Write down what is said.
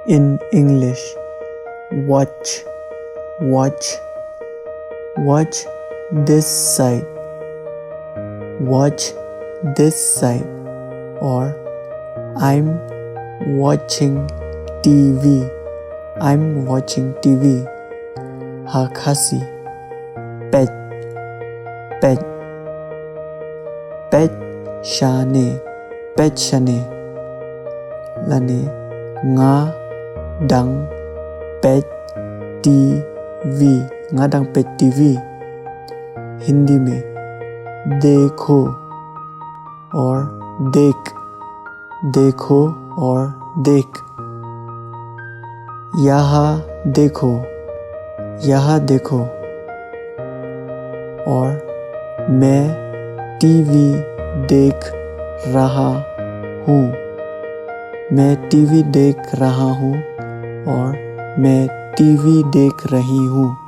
In English, watch, watch, watch this side, watch this side, or I'm watching TV, I'm watching TV. Khasi, Peit, Peit, Peit shane, lane nga dang Peit TV, nga dang Peit TV. Hindi में देखो और देख, देखो और देख। यहाँ देखो, यहाँ देखो, और मैं टीवी देख रहा हूँ, मैं टीवी देख रहा हूँ, और मैं टीवी देख रही हूँ।